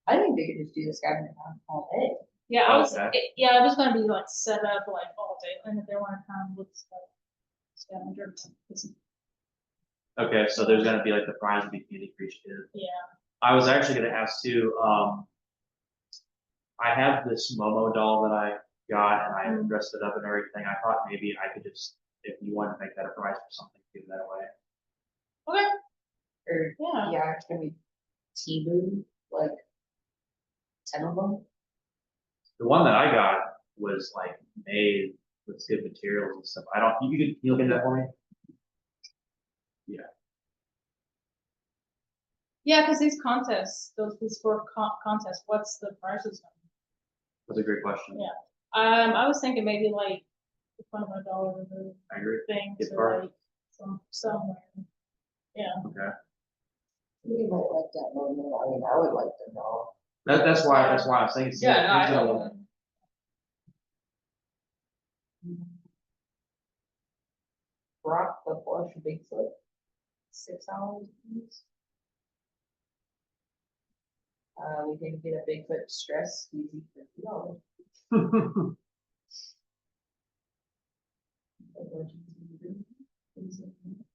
I think they could just do this scavenger hunt all day. Yeah, I was, Okay. yeah, it was gonna be like set up like all day, and if they wanna come with stuff. Scavenger. Okay, so there's gonna be like the prize be candy for each kid. Yeah, I was actually gonna ask too, I have this Momo doll that I got and I dressed it up and everything. I thought maybe I could just, if you wanted to make that a prize for something, give that away. okay, Or, yeah, yeah, it's gonna be T-Boo, like 10 of them. The one that I got was like made with good materials and stuff. I don't, can you look into that for me? yeah, cause these contests, these 4 contests, what's the prizes? That's a great question. Yeah. I was thinking maybe like the $25 I agree. things Gift or card. like somewhere. Yeah, Okay. We might like that moment, I mean, I would like to know. That's why I'm saying. Yeah, no, I don't. Rock the Porsche Bigfoot, $6. We can get a Bigfoot stress squeezy for $2.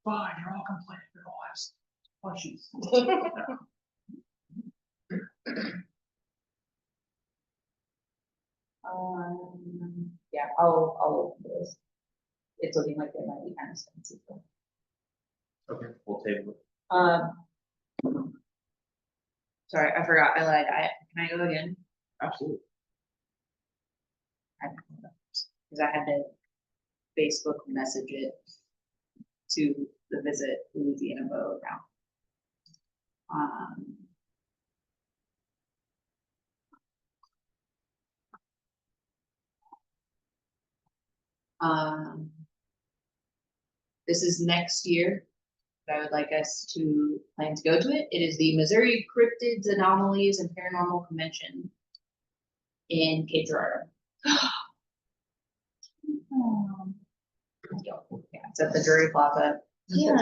Fine, you're all complaining, you're all asked questions. Yeah, I'll look for this. It's looking like they might be kind of expensive. Though. Okay, we'll table it. Sorry, I forgot. I lied. Can I go again? Absolutely. Because I had to Facebook message it to the Visit Louisiana Bow account. This is next year. I would like us to plan to go to it. It is the Missouri Cryptids, Anomalies, and Paranormal Convention in Cape Girardeau. Yeah, it's at the Drury Plaza. yeah,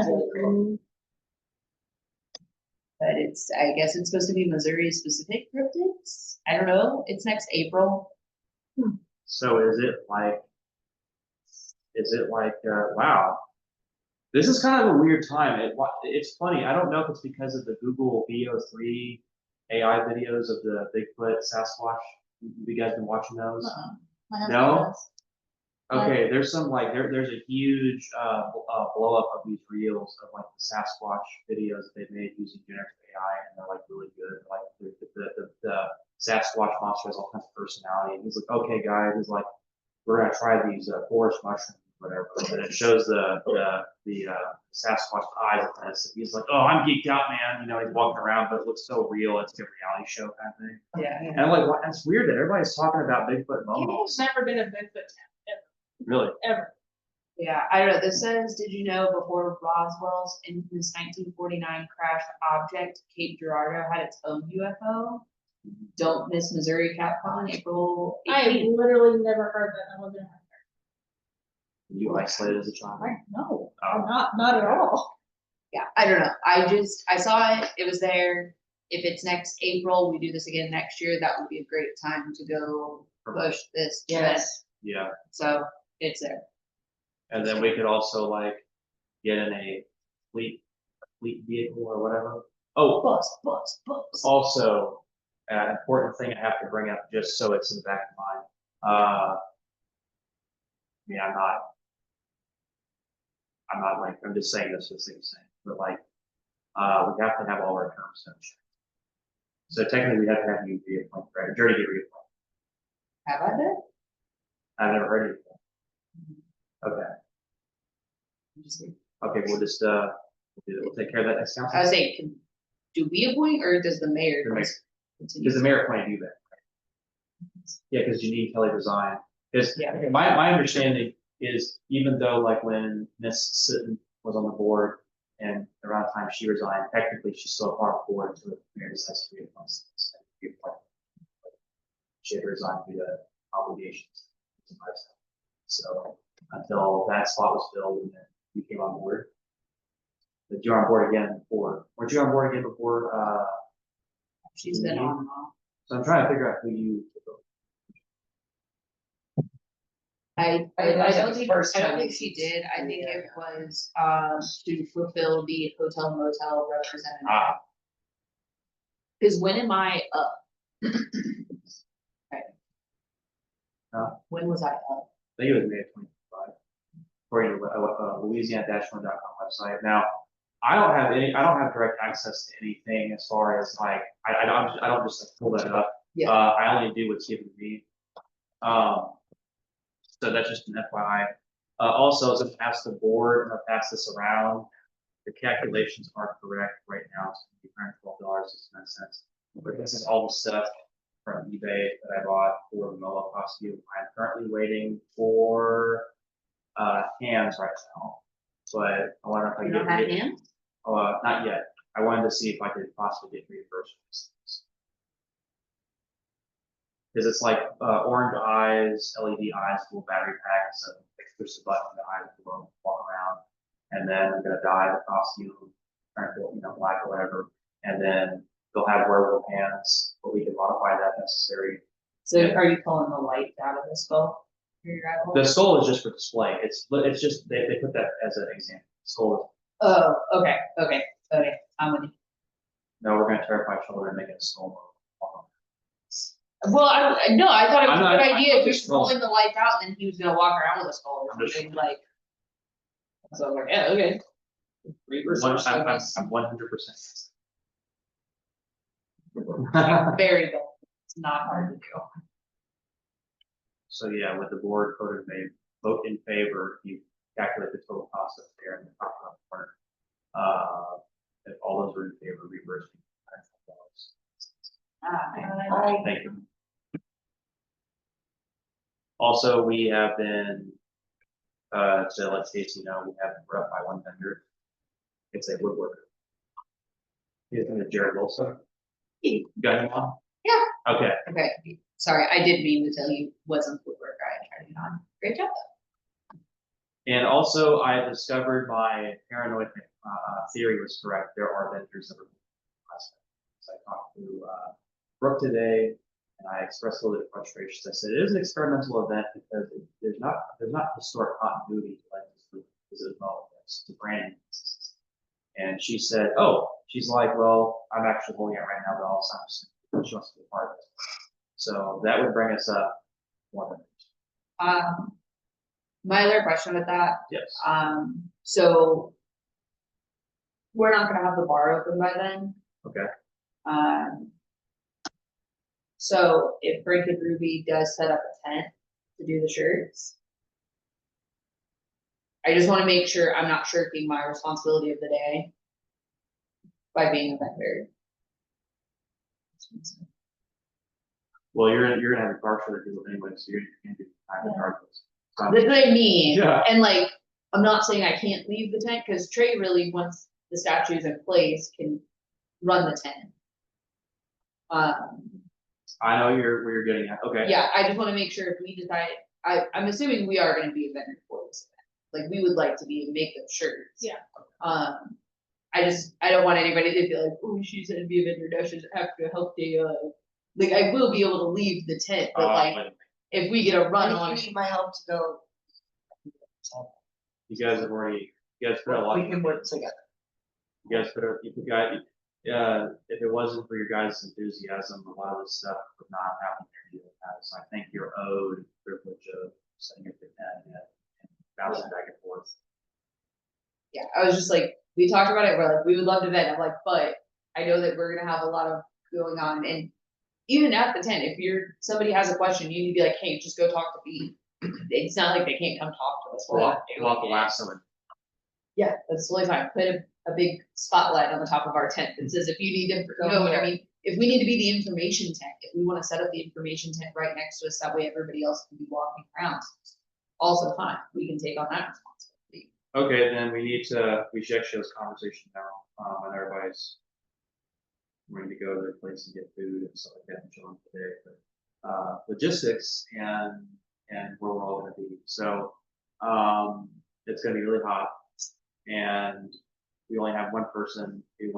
But it's, I guess it's supposed to be Missouri specific cryptids. I don't know. It's next April. So is it like, wow, this is kind of a weird time. It's funny. I don't know if it's because of the Google VO3 AI videos of the Bigfoot Sasquatch. Have you guys been watching those? my husband No? does. Okay, there's some like there's a huge blow up of these reels of like the Sasquatch videos that they've made using generative AI, and they're like really good. Like the Sasquatch monster has all kinds of personality, and he's like, okay, guys, he's like, we're gonna try these forest mushrooms, whatever, and it shows the Sasquatch eyes at this, and he's like, oh, I'm geeked out, man. You know, he's walking around, but it looks so real. It's like a reality show kind of thing. Yeah. And I'm like, what? That's weird that everybody's talking about Bigfoot momos. He's never been a Bigfoot Really? ever. Yeah, I don't know. This says, did you know before Roswell's infamous 1949 crash object, Cape Girardeau had its own UFO? Don't miss Missouri CapCon April I have 18th. literally never heard that. I wasn't. You isolated as a child? No, Oh. not at all. Yeah, I don't know. I saw it. It was there. If it's next April, we do this again next year. That would be a great time to go push this. event. Yeah, So it's there. and then we could also like get in a fleet vehicle or whatever. Oh, Bus. also, an important thing I have to bring up just so it's in the back of mind. I mean, I'm not like, I'm just saying this for the sake of saying, but like, we have to have all our terms finished. So technically, we have to have you reappointed, right? Jerry get reappointed. Have I been? I've never heard of it. Okay, okay, we'll take care of that next I council. was saying, do we appoint or does the mayor? The mayor. continue? Because the mayor appointed you then. Yeah, because Janine Kelly resigned. Because Yeah. my understanding is even though like when Miss Sitton was on the board and around the time she resigned, technically she's still a part of the board until the mayor decides to reappoint. She had resigned due to obligations. So until that spot was filled and then you came on board. But you're on board again before, weren't you on board again before, She's been on and off. so I'm trying to figure out who you. I I think don't it's think, first I don't time think that she she's- did, I think yeah. it was, to fulfill the hotel motel representative. Ah. Cause when am I up? Okay. Huh? When was I up? I think it was May of 2025, according to Louisiana-1.com website. Now, I don't have direct access to anything as far as like, I don't just like pull that up. Yeah. I only do what's given to me. So that's just an FYI. Also, as I pass the board, and I pass this around, the calculations are correct right now. It's $112.69. But this is all the stuff from eBay that I bought for the Moa costume. I'm currently waiting for hands right now, but I wonder if I You can don't have get hands? not yet. I wanted to see if I could possibly get reimbursed for these things. Because it's like orange eyes, LED eyes, full battery pack, so push the button, the eyes will walk around, and then I'm gonna dye the costume, turn it black or whatever, and then they'll have wearable hands, but we can modify that if necessary. So Yeah. are you pulling the light out of the skull? For your eyeball? The skull is just for display. It's just they put that as an example. Skull. Oh, okay, I'm with you. No, we're gonna tear up my shoulder and make it a skull. Well, I thought it was I'm a not- good idea I'm if you're just wrong. pulling the lights out and then he was gonna walk around with a skull or I'm just- something like. So I was like, yeah, okay. Reverse I'm psychos. 100%. Very good, it's not hard to do. So yeah, with the board voted may vote in favor, you calculate the total cost of there in the top left corner. If all those are in favor, reverse. Ah, Thank you. Also, we have been, to let Stacy know, we're up by one vendor. It's a woodworker. His name is Jared Wilson. You got him on? Yeah. Okay, okay, sorry, I did mean to tell you wasn't footwork, I tried to get on, great job. and also I discovered my paranoid theory was correct. There are vendors that are. So I talked to Brooke today, and I expressed a little bit of frustration. I said it is an experimental event because there's not historic continuity to like this as well. It's the branding. And she said, "Oh, she's like, well, I'm actually holding it right now, but I'll sign soon. She wants to be a part of it." So that would bring us up one minute. My other question with that, Yes. so. We're not gonna have the bar open by then. Okay. So if Frank and Ruby does set up a tent to do the shirts. I just wanna make sure I'm not shirking my responsibility of the day. By being a vendor. Well, you're gonna have a car show to do it anyway, so you're gonna do time regardless. That's what I mean. Yeah. And like, I'm not saying I can't leave the tent, cause Trey really, once the statue's in place, can run the tent. I know where you're getting at. Okay. Yeah, I just wanna make sure if we decide, I'm assuming we are gonna be a vendor for this event. Like, we would like to make those shirts. Yeah. I don't want anybody to be like, oh, she's gonna be a vendor, now she's after help day, like, I will be able to leave the tent, but like, But if we get a run on You it. need my help to go. you guys put a lot. We can work together. You guys if it wasn't for your guys' enthusiasm, a lot of this stuff would not happen here. So I think you're owed the privilege of setting up the tent and bouncing back and forth. Yeah, I was just like, we talked about it, we're like, we would love to vent, I'm like, but I know that we're gonna have a lot of going on, and even at the tent, if somebody has a question, you need to be like, hey, just go talk to B. It's not like they can't come talk to us. We're We'll not we'll have to doing laugh it. someone. Yeah, that's totally fine, put a big spotlight on the top of our tent that says, if you need to, you know what I mean? If we need to be the information tent, if we wanna set up the information tent right next to us, that way everybody else can be walking around. Also fine, we can take on that responsibility. Okay, then we should actually have this conversation now, and everybody's ready to go to their place and get food and stuff like that and chill today, but, logistics and where we're all gonna be. So, it's gonna be really hot, and we only have one person who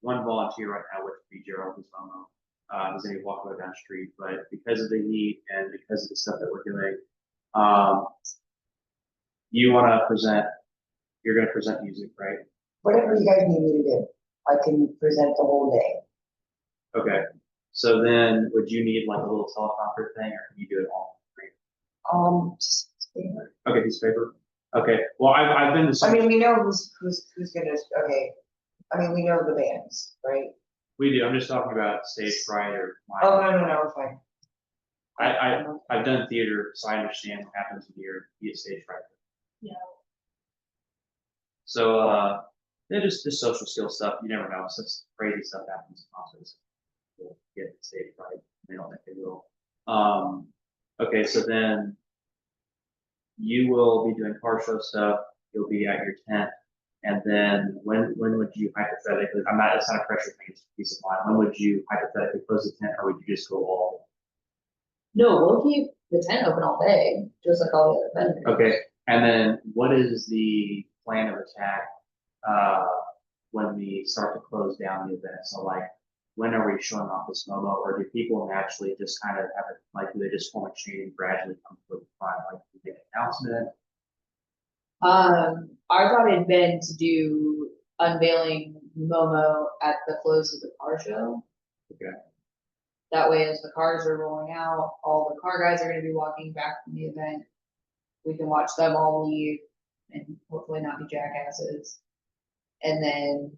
one volunteer right now, which would be Gerald, who's Momo. He's gonna walk away down the street, but because of the heat and because of the stuff that we're doing, you're gonna present music, right? Whatever you guys need me to do, I can present the whole day. Okay, so then would you need like a little teleprompter thing, or can you do it all? Just, Okay, piece of paper. Okay, well, I've been to I some, mean, we know who's gonna, okay, I mean, we know the bands, right? we do, I'm just talking about stage fright or. Oh, no, we're fine. I've done theater, so I understand what happens when you're stage fright. Yeah. So, yeah, just social skill stuff, you never know, such crazy stuff happens in concerts. People get stage fright, they don't think they will. Okay, so then you will be doing car show stuff, you'll be at your tent, and then when would you hypothetically, it's not a pressure thing, it's a peace of mind, when would you hypothetically close the tent, or would you just go all? No, we'll keep the tent open all day, just like all the other vendors. Okay, and then what is the plan of attack, when we start to close down the event? So like, when are we showing off this Momo, or do people naturally just kind of have it, like, do they just form a chain and gradually come to the front, like, do they make an announcement? Our thought had been to do unveiling Momo at the close of the car show. Okay. That way, as the cars are rolling out, all the car guys are gonna be walking back from the event. We can watch them all leave and hopefully not be jackasses. And then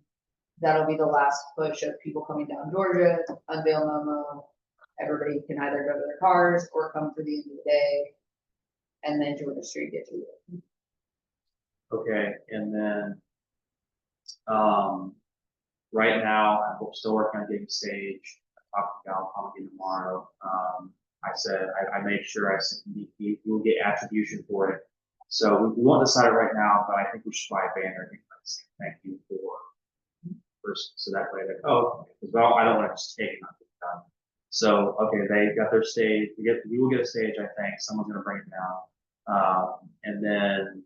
that'll be the last push of people coming down Georgia, unveil Momo. Everybody can either go to their cars or come for the end of the day. And then Georgia Street gets to it. Okay, and then, right now, I'm still working on getting stage. I talked to Gal probably tomorrow. I said, I made sure I said, we'll get attribution for it. So we won't decide it right now, but I think we should buy a banner, and say thank you for first, so that way, like, oh, because well, I don't want to just take it, not get it done. So, okay, they got their stage, we will get a stage, I think, someone's gonna bring it down. And then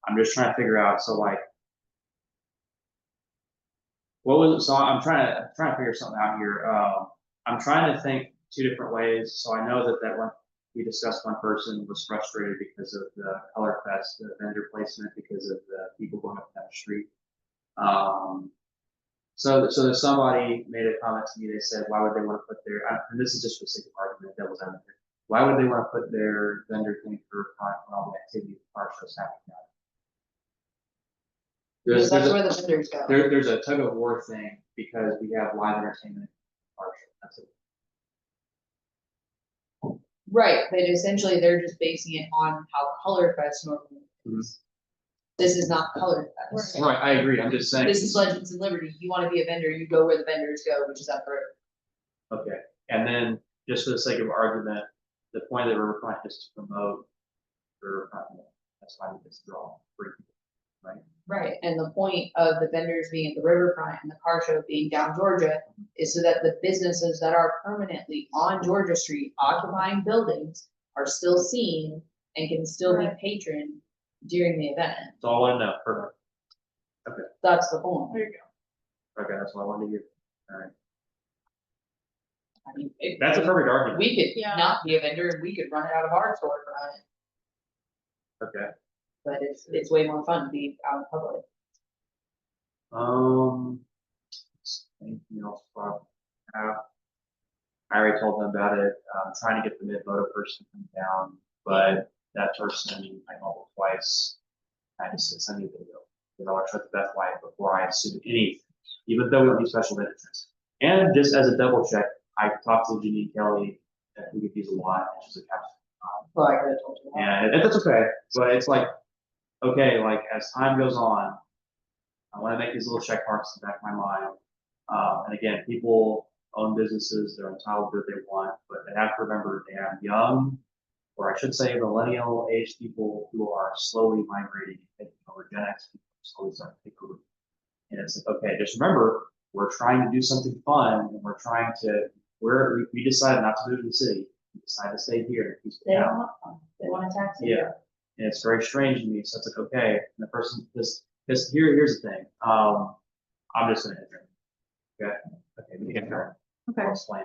I'm just trying to figure out, so like, what was it, so I'm trying to figure something out here. I'm trying to think two different ways, so I know that one, we discussed one person was frustrated because of the Color Fest, the vendor placement, because of the people going up and down the street. So there's somebody made a comment to me, they said, why would they want to put their, and this is just for the sake of argument, devil's advocate, why would they want to put their vendor thing for front when all the activity of the car shows happening now? Because that's where the vendors go. There's a tug of war thing, because we have live entertainment in the car show, that's it. Right, but essentially they're just basing it on how Color Fest normally is. This is not Color Fest. Right, I agree, I'm just saying. This is Legends and Liberty. You wanna be a vendor, you go where the vendors go, which is up road. Okay, and then, just for the sake of argument, the point of the riverfront is to promote the riverfront, that's why we just draw free people, right? Right, and the point of the vendors being at the riverfront and the car show being down Georgia is so that the businesses that are permanently on Georgia Street occupying buildings are still seen and can still be Right. patroned during the event. That's all I want to know, perfect, That's the point. There you go. okay, that's what I wanted to hear, alright, I mean, that's a perfect argument, we could Yeah. not be a vendor and we could run it out of our store for it, okay. but it's way more fun to be out in public. Anything else, Bob? I already told them about it, trying to get the mid-moto person to come down, but that person, I called twice, I just said, send me a video. because I want to trust the best way before I assume anything, even though we don't do special interest. And just as a double check, I talked to Janine Kelly, that we could use a lot, and she's a captain. Well, I could have told you that. And that's okay, but it's like, okay, like as time goes on, I want to make these little check marks in the back of my mind. And again, people own businesses, they're entitled to what they want, but they have to remember they have young, or I should say millennial age people who are slowly migrating, taking over Gen X people slowly starting to take over. And it's like, okay, just remember, we're trying to do something fun and we're trying to, we decided not to move to the city. We decided to stay here. They don't want fun. They want a taxi. Yeah. And it's very strange to me. So it's like, okay, and the person, this here's the thing. I'm just gonna hit her. Okay. Okay, we can try. Okay. I'll explain.